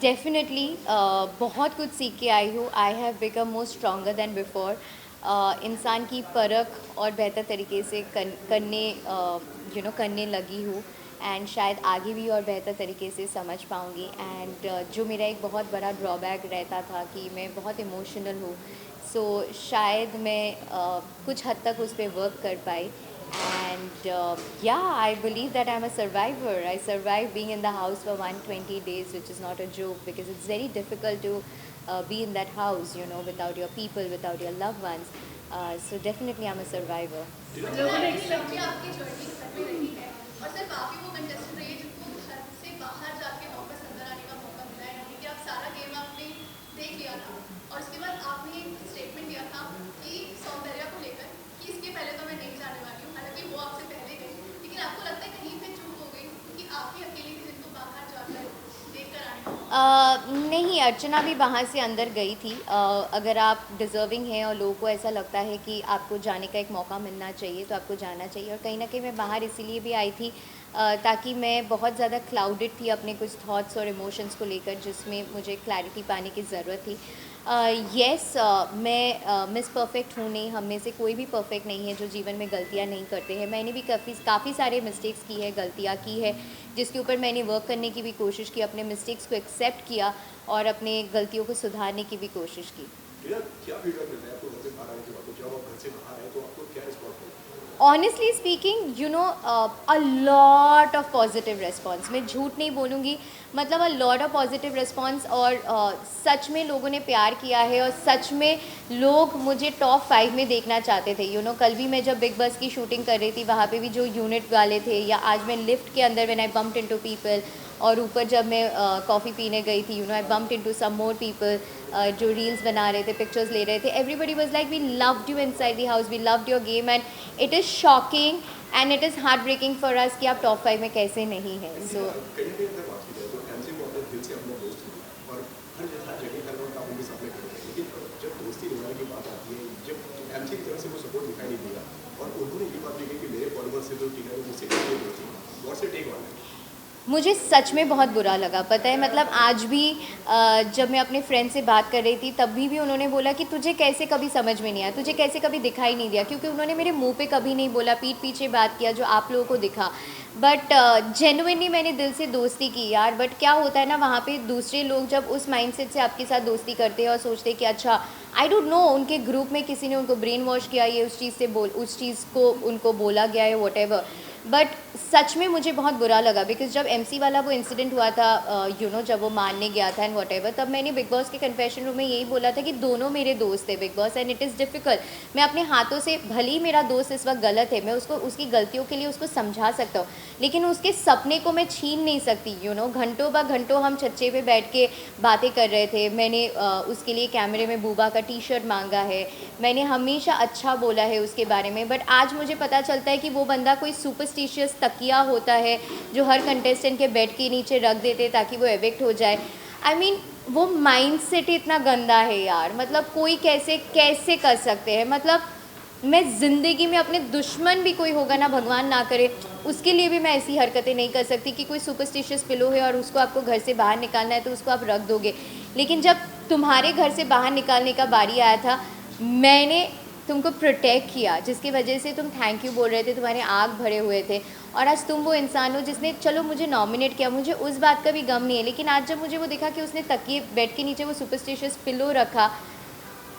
Definitely बहुत कुछ सीख के आई हूँ. I have become more stronger than before. इंसान की परख और बेहतर तरीके से करने लगी हूँ. एंड शायद आगे भी और बेहतर तरीके से समझ पाऊँगी. एंड जो मेरा एक बहुत बड़ा ड्रॉबैक रहता था कि मैं बहुत इमोशनल हूँ. सो शायद मैं कुछ हद तक उस पर वर्क कर पाई. And yeah, I believe that I'm a survivor. I survived being in the house for 120 days, which is not a joke, because it's very difficult to be in that house, without your people, without your loved ones. So definitely I'm a survivor. लोगों ने expect किया आपकी journey घर में रही है और सिर्फ आप ही वो कंटेस्टेंट रही है जिनको घर से बाहर जाके वापस अंदर आने का मौका मिला है, यानी कि आप सारा गेम आपने देख लिया था और उसके बाद आपने एक स्टेटमेंट दिया था कि सौंदर्या को लेकर कि इसके पहले तो मैं नहीं जाने वाली हूँ, हालांकि वो आपसे पहले गई, लेकिन आपको लगता है कहीं पे चूक हो गई क्योंकि आप ही अकेली थी जिनको बाहर जाकर देख कर आने का नहीं, अर्चना भी वहाँ से अंदर गई थी. अगर आप डिज़र्विंग हैं और लोगों को ऐसा लगता है कि आपको जाने का एक मौका मिलना चाहिए तो आपको जाना चाहिए. और कहीं ना कहीं मैं बाहर इसीलिए भी आई थी ताकि मैं बहुत ज़्यादा क्लाउडेड थी अपने कुछ थॉट्स और इमोशंस को लेकर, जिसमें मुझे क्लैरिटी पाने की ज़रूरत थी. येस, मैं मिस परफेक्ट हूँ नहीं. हम में से कोई भी परफेक्ट नहीं है जो जीवन में गलतियाँ नहीं करते हैं. मैंने भी काफ़ी सारे मिस्टेक्स की है, गलतियाँ की है, जिसके ऊपर मैंने वर्क करने की भी कोशिश की, अपने मिस्टेक्स को एक्सेप्ट किया और अपने गलतियों को सुधारने की भी कोशिश की. क्या फीडबैक मिलता है आपको घर से बाहर आने के बाद? जब आप घर से बाहर आए तो आपको क्या रिस्पॉन्स मिला? Honestly speaking, a lot of positive response. मैं झूठ नहीं बोलूँगी, मतलब a lot of positive response. और सच में लोगों ने प्यार किया है और सच में लोग मुझे टॉप 5 में देखना चाहते थे. कल भी मैं जब बिग बस की शूटिंग कर रही थी, वहाँ पे भी जो यूनिट वाले थे, या आज मैं लिफ्ट के अंदर when I bumped into people, और ऊपर जब मैं कॉफ़ी पीने गई थी, I bumped into some more people जो रील्स बना रहे थे, पिक्चर्स ले रहे थे. Everybody was like, we loved you inside the house, we loved your game, and it is shocking and it is heartbreaking for us कि आप top 5 में कैसे नहीं हैं. सो कहीं ना अगर बात की जाए तो एमसी वो अपने दिल से अपना दोस्त है और हर जगह हर वक्त आप उनके सामने खड़े थे, लेकिन जब दोस्ती निभाने की बात आती है, जब एमसी की तरफ से वो सपोर्ट दिखाई नहीं दिया और उन्होंने ये बात लिखी कि मेरे फॉलोअर से जो टीना है मुझसे कितनी दोस्ती, what's your take on it? मुझे सच में बहुत बुरा लगा, पता है. मतलब आज भी जब मैं अपने फ्रेंड से बात कर रही थी, तब भी उन्होंने बोला कि तुझे कैसे कभी समझ में नहीं आया, तुझे कैसे कभी दिखाई नहीं दिया, क्योंकि उन्होंने मेरे मुंह पे कभी नहीं बोला, पीठ पीछे बात किया जो आप लोगों को दिखा. बट जेन्युइनली मैंने दिल से दोस्ती की यार. बट क्या होता है ना, वहाँ पे दूसरे लोग जब उस माइंडसेट से आपके साथ दोस्ती करते हैं और सोचते हैं कि अच्छा, आई डोंट नो, उनके ग्रुप में किसी ने उनको ब्रेन वॉश किया, ये उस चीज़ को उनको बोला गया है, वॉट. बट सच में मुझे बहुत बुरा लगा, बिकॉज जब एमसी वाला वो इंसिडेंट हुआ था, जब वो मारने गया था एंड वॉट एवर, तब मैंने बिग बॉस के कन्फेशन रूम में यही बोला था कि दोनों मेरे दोस्त थे big boss, and it is difficult. मैं अपने हाथों से, भले ही मेरा दोस्त इस वक्त गलत है, मैं उसको उसकी गलतियों के लिए उसको समझा सकता हूँ, लेकिन उसके सपने को मैं छीन नहीं सकती. घंटों ब घंटों हम छज्जे पे बैठ के बातें कर रहे थे. मैंने उसके लिए कैमरे में बूबा का टी शर्ट मांगा है, मैंने हमेशा अच्छा बोला है उसके बारे में. बट आज मुझे पता चलता है कि वो बंदा कोई सुपरस्टिशियस तकिया होता है जो हर कंटेस्टेंट के बेड के नीचे रख देते ताकि वो एविक्ट हो जाए. आई मीन, वो माइंडसेट इतना गंदा है यार. मतलब कोई कैसे कैसे कर सकते हैं. मतलब मैं ज़िंदगी में अपने दुश्मन भी कोई होगा ना, भगवान ना करे, उसके लिए भी मैं ऐसी हरकतें नहीं कर सकती कि कोई सुपरस्टिशियस पिलो है और उसको आपको घर से बाहर निकालना है तो उसको आप रख दोगे. लेकिन जब तुम्हारे घर से बाहर निकालने का बारी आया था, मैंने तुमको प्रोटेक्ट किया, जिसकी वजह से तुम थैंक यू बोल रहे थे, तुम्हारे आँख भरे हुए थे. और आज तुम वो इंसान हो जिसने, चलो मुझे नॉमिनेट किया, मुझे उस बात का भी गम नहीं है, लेकिन आज जब मुझे वो देखा कि उसने तकिए, बेड के नीचे वो सुपरस्टिशियस पिलो रखा,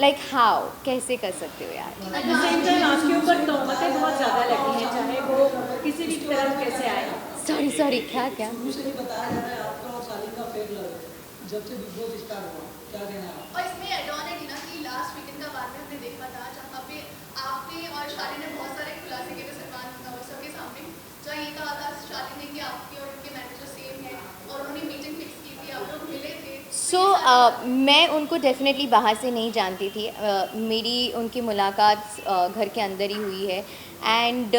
लाइक हाउ, कैसे कर सकते हो यार. एट द सेम टाइम आपके ऊपर तोहमतें बहुत ज़्यादा लगी हैं, चाहे वो किसी भी तरफ कैसे आए. सॉरी, क्या शुरू से ही बताया जा रहा है आपका और सालिन का फेक लव है, जब से बिग बॉस स्टार्ट हुआ, क्या कहना है? और इसमें एड ऑन है टीना कि लास्ट वीकेंड का बाद में हमने देखा था जहाँ पे आपने और शालिन ने बहुत सारे खुलासे किए थे सबके सामने, जहाँ ये कहा था शालिन ने कि आपके और उनके मैनेजर सेम है और उन्होंने मीटिंग फिक्स की थी, आप लोग मिले थे. सो मैं उनको डेफिनेटली बाहर से नहीं जानती थी. मेरी उनकी मुलाकात घर के अंदर ही हुई है. एंड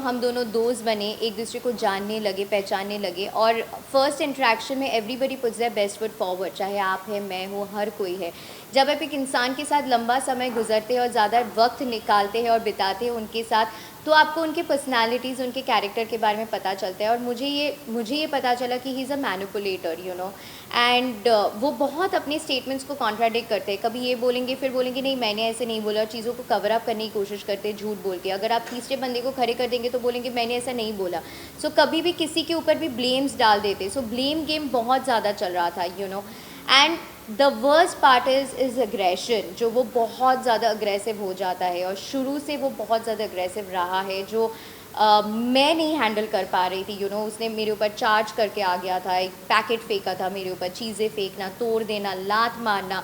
हम दोनों दोस्त बने, एक दूसरे को जानने लगे, पहचानने लगे. और फर्स्ट इंटरेक्शन में everybody puts their best foot forward, चाहे आप हैं, मैं हूँ, हर कोई है. जब आप एक इंसान के साथ लंबा समय गुजरते हैं और ज़्यादा वक्त निकालते हैं और बिताते हैं उनके साथ, तो आपको उनके पर्सनालिटीज़, उनके कैरेक्टर के बारे में पता चलता है। और मुझे ये पता चला कि he is a manipulator, you know, and वो बहुत अपने स्टेटमेंट्स को कॉन्ट्राडिक्ट करते हैं। कभी ये बोलेंगे, फिर बोलेंगे नहीं मैंने ऐसे नहीं बोला, और चीज़ों को कवर अप करने की कोशिश करते हैं झूठ बोल के। अगर आप तीसरे बंदे को खड़े कर देंगे तो बोलेंगे मैंने ऐसा नहीं बोला। सो कभी भी किसी के ऊपर भी ब्लेम्स डाल देते। सो ब्लेम गेम बहुत ज़्यादा चल रहा था, you know. And the worst part is aggression, जो वो बहुत ज़्यादा अग्रेसिव हो जाता है, और शुरू से वो बहुत ज़्यादा अग्रेसिव रहा है, जो मैं नहीं हैंडल कर पा रही थी, यू नो। उसने मेरे ऊपर चार्ज करके आ गया था, एक पैकेट फेंका था मेरे ऊपर, चीज़ें फेंकना, तोड़ देना, लात मारना।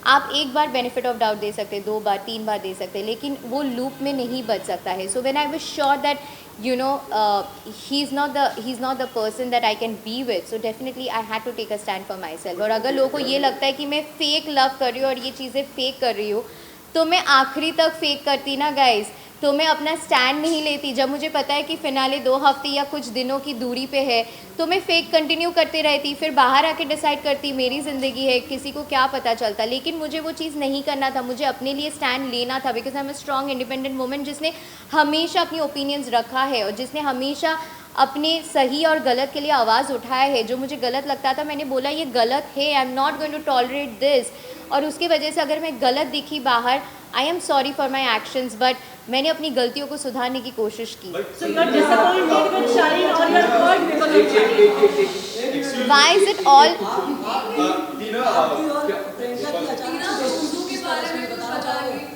आप एक बार बेनिफिट ऑफ डाउट दे सकते, 2 बार 3 बार दे सकते, लेकिन वो लूप में नहीं बच सकता है। So when I was sure that you know he's not the person that I can be with, so definitely I had to take a stand for myself. और अगर लोगों को ये लगता है कि मैं फेक लव कर रही हूँ और ये चीज़ें फेक कर रही हूँ, तो मैं आखिरी तक फेक करती ना गाइस, तो मैं अपना स्टैंड नहीं लेती। जब मुझे पता है कि फिनाले 2 हफ्ते या कुछ दिनों की दूरी पे है, तो मैं फेक कंटिन्यू करते रहती, फिर बाहर आके डिसाइड करती मेरी ज़िंदगी है, किसी को क्या पता चलता। लेकिन मुझे वो चीज़ नहीं करना था, मुझे अपने लिए स्टैंड लेना था, because I am a strong independent woman जिसने हमेशा अपनी ओपिनियंस रखा है, और जिसने हमेशा अपने सही और गलत के लिए आवाज़ उठाया है। जो मुझे गलत लगता था मैंने बोला ये गलत है, I am not going to tolerate this. और उसकी वजह से अगर मैं गलत दिखी बाहर, I am sorry for my actions, but मैंने अपनी गलतियों को सुधारने की कोशिश की। So you are disappointed with Shaleen or you are hurt because of Shaleen? Why is it all? आपकी और प्रियंका की अचानक से दोस्ती के बारे में कुछ बताओगे?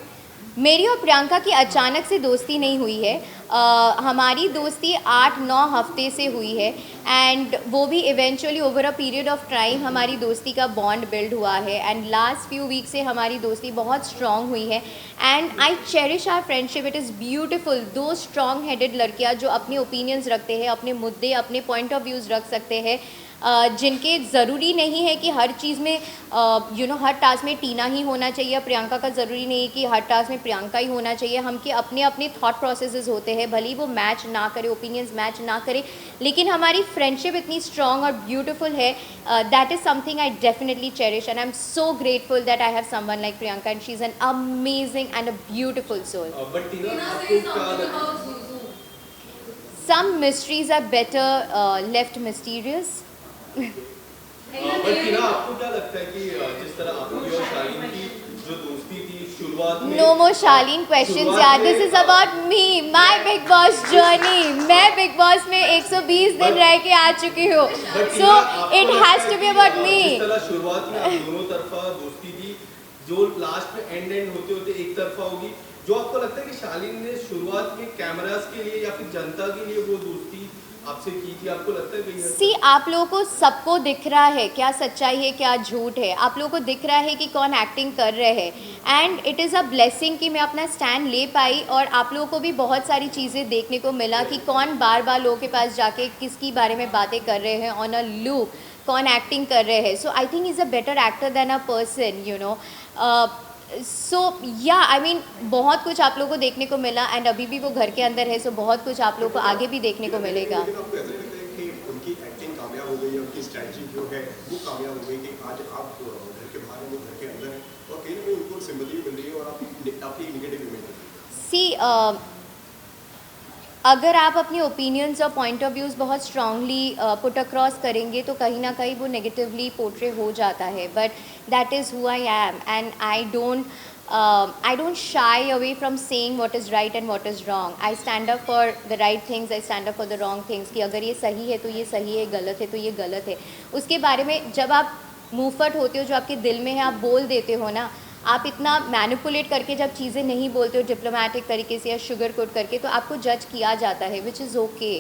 मेरी और प्रियंका की अचानक से दोस्ती नहीं हुई है। हमारी दोस्ती 8-9 हफ्ते से हुई है, एंड वो भी eventually over a period of time हमारी दोस्ती का बॉन्ड बिल्ड हुआ है, एंड लास्ट फ्यू वीक से हमारी दोस्ती बहुत स्ट्रॉन्ग हुई है, and I cherish our friendship. It is beautiful. 2 strong headed लड़कियाँ जो अपने ओपिनियंस रखते हैं, अपने मुद्दे, अपने पॉइंट ऑफ व्यूज़ रख सकते हैं, जिनके ज़रूरी नहीं है कि हर चीज़ में यू नो हर टास्क में टीना ही होना चाहिए, प्रियंका का ज़रूरी नहीं है कि हर टास्क में प्रियंका ही होना चाहिए। हम के अपने अपने थॉट प्रोसेसेस होते हैं, भले ही वो मैच ना करे, ओपिनियंस मैच ना करे, लेकिन हमारी फ्रेंडशिप इतनी स्ट्रॉन्ग और ब्यूटीफुल है। That is something I definitely cherish, and I am so grateful that I have someone like Priyanka, and she is an amazing and a beautiful soul. But Tina आपको क्या Some mysteries are better left mysterious. But Tina आपको क्या लगता है कि जिस तरह आपकी और शालीन की जो दोस्ती थी शुरुआत में No more Shaleen questions यार, this is about me, my Big Boss journey. मैं Big Boss में 120 दिन रह के आ चुकी हूँ, so it has to be about me. जिस तरह शुरुआत में आप दोनों तरफा दोस्ती थी, जो लास्ट में एंड होते होते एक तरफा होगी, जो आपको लगता है कि शालीन ने शुरुआत में कैमरास के लिए या फिर जनता के लिए वो दोस्ती आपसे की थी, आपको लगता है कहीं सी आप लोगों को सबको दिख रहा है क्या सच्चाई है क्या झूठ है, आप लोगों को दिख रहा है कि कौन एक्टिंग कर रहे हैं, and it is a blessing कि मैं अपना स्टैंड ले पाई, और आप लोगों को भी बहुत सारी चीज़ें देखने को मिला कि कौन बार बार लोगों के पास जाके किसकी बारे में बातें कर रहे हैं ऑन अ लूप, कौन एक्टिंग कर रहे हैं। So I think is a better actor than a person, you know. So yeah I mean बहुत कुछ आप लोगों को देखने को मिला, एंड अभी भी वो घर के अंदर है, सो बहुत कुछ आप लोगों को आगे भी देखने को मिलेगा। लेकिन आपको ऐसा लगता है कि उनकी एक्टिंग कामयाब हो गई है, उनकी स्ट्रैटेजी जो है वो कामयाब हो गई कि आज आप घर के बाहर हैं, वो घर के अंदर हैं, और कहीं ना कहीं उनको सिंपैथी भी मिल रही है और आपकी नेगेटिव इमेज है। सी अगर आप अपनी ओपिनियंस और पॉइंट ऑफ व्यूज़ बहुत स्ट्रांगली पुट अक्रॉस करेंगे तो कहीं ना कहीं वो नेगेटिवली पोर्ट्रे हो जाता है, but that is who I am, and I don't shy away from saying what is right and what is wrong. I stand up for the right things, I stand up for the wrong things, कि अगर ये सही है तो ये सही है, गलत है तो ये गलत है। उसके बारे में जब आप मुँहफट होते हो, जो आपके दिल में है आप बोल देते हो ना, आप इतना मैनिपुलेट करके जब चीज़ें नहीं बोलते हो डिप्लोमेटिक तरीके से या शुगर कोट करके, तो आपको जज किया जाता है, which is okay,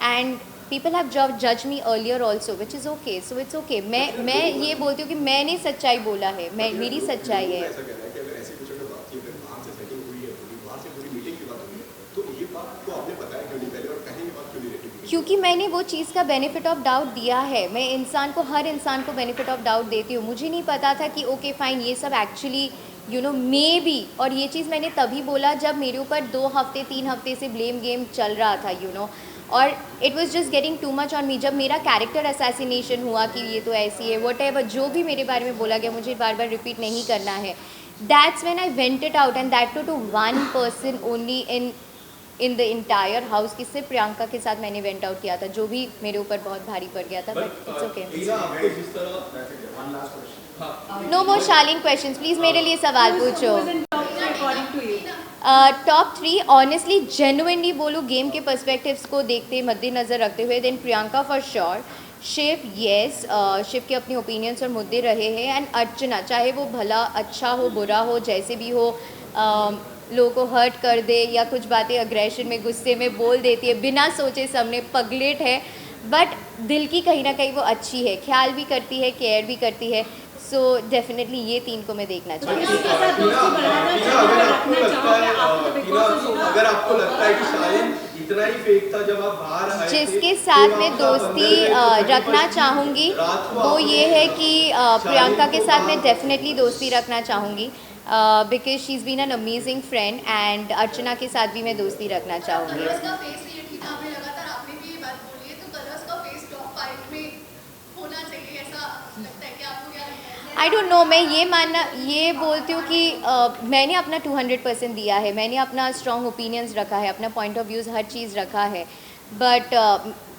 and people have जज me earlier also, which is okay, so it's okay. मैं ये बोलती हूँ कि मैंने सच्चाई बोला है, मैं मेरी सच्चाई है। ऐसा कहना है कि अगर ऐसी कुछ अगर बात की, अगर बाहर से सेटिंग हुई है, पूरी बाहर से पूरी मीटिंग की बात हुई है, तो ये बात को आपने बताया क्यों नहीं पहले, और कहीं ये बात क्यों नहीं रहती? क्योंकि मैंने वो चीज़ का बेनिफिट ऑफ डाउट दिया है। मैं इंसान को, हर इंसान को बेनिफिट ऑफ डाउट देती हूँ। मुझे नहीं पता था कि ओके फाइन ये सब actually you know may be, और ये चीज़ मैंने तभी बोला जब मेरे ऊपर 2 हफ्ते 3 हफ्ते से ब्लेम गेम चल रहा था, यू नो, और it was just getting too much on me. जब मेरा कैरेक्टर असैसिनेशन हुआ कि ये तो ऐसी है, वट एवर जो भी मेरे बारे में बोला गया, मुझे बार बार रिपीट नहीं करना है, that's when I vent it out, and that to one person only in in the entire house कि सिर्फ प्रियंका के साथ मैंने वेंट आउट किया था, जो भी मेरे ऊपर बहुत भारी पड़ गया था, but it's okay. No more Shalin questions please, मेरे लिए सवाल पूछो। According to you top 3 honestly genuinely बोलूँ गेम के पर्सपेक्टिव्स को देखते मद्देनज़र रखते हुए, then Priyanka for sure, Shiv yes, Shiv के अपने ओपिनियंस और मुद्दे रहे हैं, एंड अर्चना चाहे वो भला अच्छा हो बुरा हो जैसे भी हो, लोगों को हर्ट कर दे या कुछ बातें अग्रेशन में गुस्से में बोल देती है बिना सोचे समझे, पगलेट है बट दिल की कहीं ना कहीं वो अच्छी है, ख्याल भी करती है, केयर भी करती है। सो डेफिनेटली ये 3 को मैं देखना चाहूँगी। इसके साथ दोस्ती बढ़ाना चाहोगे, रखना चाहोगे आपको बिग बॉस से? अगर आपको लगता है कि शायद इतना ही फेक था जब आप बाहर आए थे, जिसके साथ मैं तो आप दोस्ती मतलब रखना चाहूँगी वो ये है कि प्रियंका के साथ मैं डेफिनेटली दोस्ती रखना चाहूँगी, because she is been an amazing friend, and Archana के साथ भी मैं दोस्ती रखना चाहूँगी। कलर्स का फेस ये ठीक है, आपने लगातार आपने भी ये बात बोली है, तो कलर्स का फेस टॉप 5 में होना चाहिए, ऐसा लगता है कि आपको क्या लगता है? आई डोंट नो, मैं ये बोलती हूँ कि मैंने अपना 200% दिया है, मैंने अपना स्ट्रॉन्ग ओपिनियंस रखा है, अपना पॉइंट ऑफ व्यूज़ हर चीज़ रखा है, but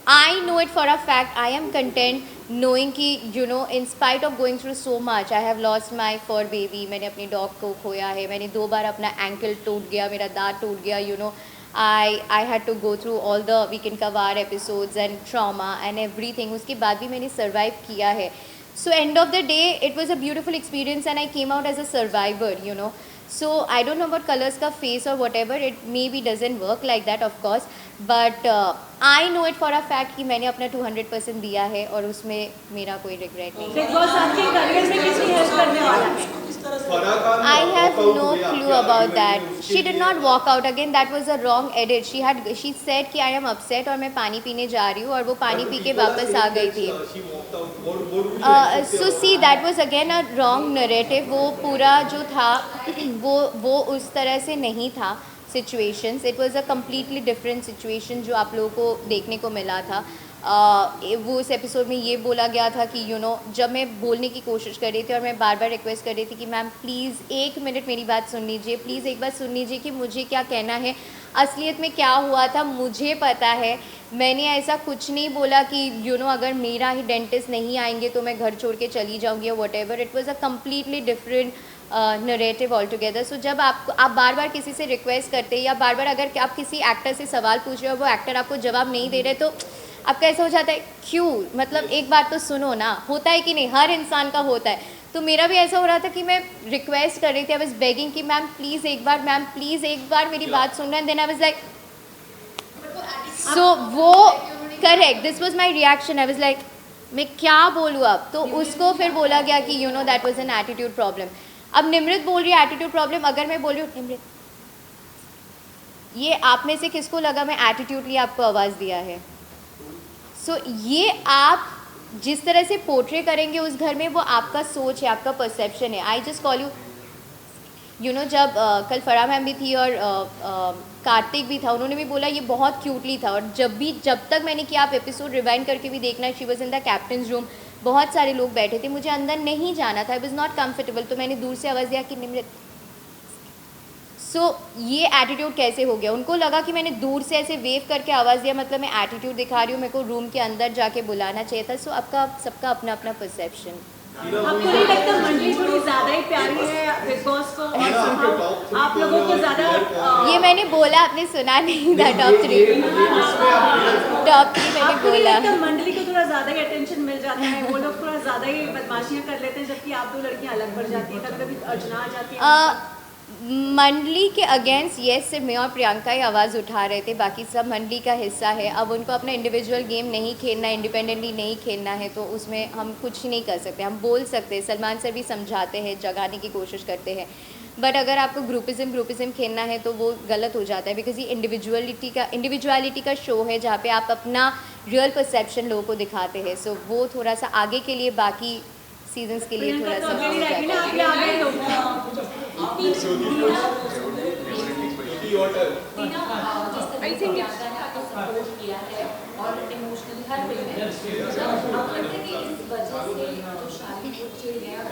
I know it for a fact, I am content knowing कि you know in spite of going through so much, I have lost my fur baby, मैंने अपनी डॉग को खोया है, मैंने 2 बार अपना एंकल टूट गया, मेरा दांत टूट गया, you know I had to go through all the weekend का वार episodes and trauma and everything, उसके बाद भी मैंने सर्वाइव किया है। So end of the day, it was a beautiful experience and I came out as a survivor, you know. So I don't know about colors का face or whatever, it maybe doesn't work like that of course, but I know it for a fact कि मैंने अपना 200% दिया है और उसमें मेरा कोई regret नहीं है। बिग बॉस आपके करियर में कितनी हेल्प करने वाला है? I have no clue about that. She did not walk out again. That was a wrong edit. She said कि I am upset और मैं पानी पीने जा रही हूँ और वो पानी पी के वापस आ गई थी। So see, that was again a wrong narrative. वो पूरा जो था वो उस तरह से नहीं था situations. It was a completely different situation जो आप लोगों को देखने को मिला था। वो उस एपिसोड में ये बोला गया था कि यू नो जब मैं बोलने की कोशिश कर रही थी और मैं बार बार रिक्वेस्ट कर रही थी कि मैम प्लीज़ 1 मिनट मेरी बात सुन लीजिए, प्लीज़ एक बार सुन लीजिए कि मुझे क्या कहना है, असलियत में क्या हुआ था मुझे पता है, मैंने ऐसा कुछ नहीं बोला कि यू नो अगर मेरा ही डेंटिस्ट नहीं आएंगे तो मैं घर छोड़ के चली जाऊँगी या whatever. It was a completely different narrative altogether. So जब आप बार बार किसी से रिक्वेस्ट करते हैं या बार बार अगर आप किसी एक्टर से सवाल पूछ रहे हो वो एक्टर आपको जवाब नहीं दे रहे तो आपका ऐसा हो जाता है क्यों, मतलब एक बार तो सुनो ना, होता है कि नहीं, हर इंसान का होता है। तो मेरा भी ऐसा हो रहा था कि मैं रिक्वेस्ट कर रही थी, आई वाज बेगिंग कि मैम प्लीज़ एक बार मेरी बात सुनना, and then I was like so वो correct, this was my reaction, I was like मैं क्या बोलूँ अब, तो उसको फिर बोला गया कि you know that was an attitude problem. अब निमृत बोल रही है एटीट्यूड प्रॉब्लम, अगर मैं बोल रही हूँ निमृत ये आप में से किसको लगा मैं एटीट्यूडली आपको आवाज़ दिया है? सो ये आप जिस तरह से पोर्ट्रे करेंगे उस घर में वो आपका सोच है, आपका परसेप्शन है। I just call you know जब कल फराह मैम भी थी और कार्तिक भी था, उन्होंने भी बोला ये बहुत क्यूटली था, और जब तक मैंने किया आप एपिसोड रिवाइंड करके भी देखना, she was in the captains room, बहुत सारे लोग बैठे थे, मुझे अंदर नहीं जाना था, आई वॉज नॉट कम्फर्टेबल, तो मैंने दूर से आवाज़ दिया कि निमृत। सो ये एटीट्यूड कैसे हो गया? उनको लगा कि मैंने दूर से ऐसे वेव करके आवाज़ दिया मतलब मैं एटीट्यूड दिखा रही हूँ, मेरे को रूम के अंदर जाके बुलाना चाहिए था। सो आपका सबका अपना अपना परसेप्शन। आपको नहीं लगता मंडली थोड़ी ज़्यादा ही प्यारी है बिग बॉस को, और somehow आप लोगों को ज़्यादा ये मैंने बोला, आपने सुना नहीं था? टॉप 3 मैंने आपको नहीं बोला। लगता मंडली को थोड़ा ज़्यादा ही अटेंशन मिल जाता है, वो लोग थोड़ा ज़्यादा ही बदमाशियाँ कर लेते हैं, जबकि आप 2 लड़कियाँ अलग बढ़ जाती हैं, कभी कभी अर्चना आ जाती है। मंडली के अगेंस्ट येस सिर्फ मैं और प्रियंका ही आवाज़ उठा रहे थे, बाकी सब मंडली का हिस्सा है। अब उनको अपना इंडिविजुअल गेम नहीं खेलना, इंडिपेंडेंटली नहीं खेलना है, तो उसमें हम कुछ नहीं कर सकते। हम बोल सकते हैं, सलमान सर भी समझाते हैं, जगाने की कोशिश करते हैं, बट अगर आपको ग्रुपिज़म खेलना है तो वो गलत हो जाता है, बिकॉज ये इंडिविजुअलिटी का शो है जहाँ पे आप अपना रियल परसेप्शन लोगों को दिखाते हैं। सो वो थोड़ा सा आगे के लिए, बाकी सीजन्स के लिए थोड़ा सा हो जाता है। आई थिंक सपोर्ट किया है और इमोशनली हर वे में अब लगता है कि इस वजह से जो शादी को चिड़ गए और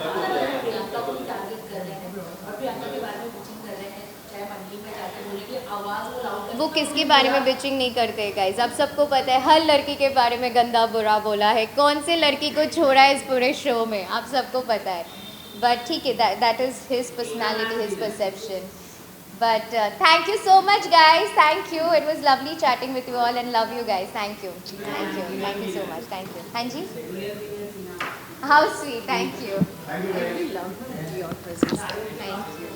प्रियंका को टारगेट कर रहे हैं और प्रियंका के बारे में कुछ कर रहे हैं, चाहे फैमिली में जाके बोले कि आवाज़ वो लाउड वो किसके बारे में बिचिंग नहीं करते गाइज, अब सबको पता है हर लड़की के बारे में गंदा बुरा बोला है, कौन से लड़की को छोड़ा है इस पूरे शो में, आप सबको पता है. बट ठीक है, that is his personality, his perception. But thank you so much guys, thank you, it was lovely chatting with you all and love you guys, thank you so much, thank you. Hanji, how sweet, thank you. I really love your presence, thank you.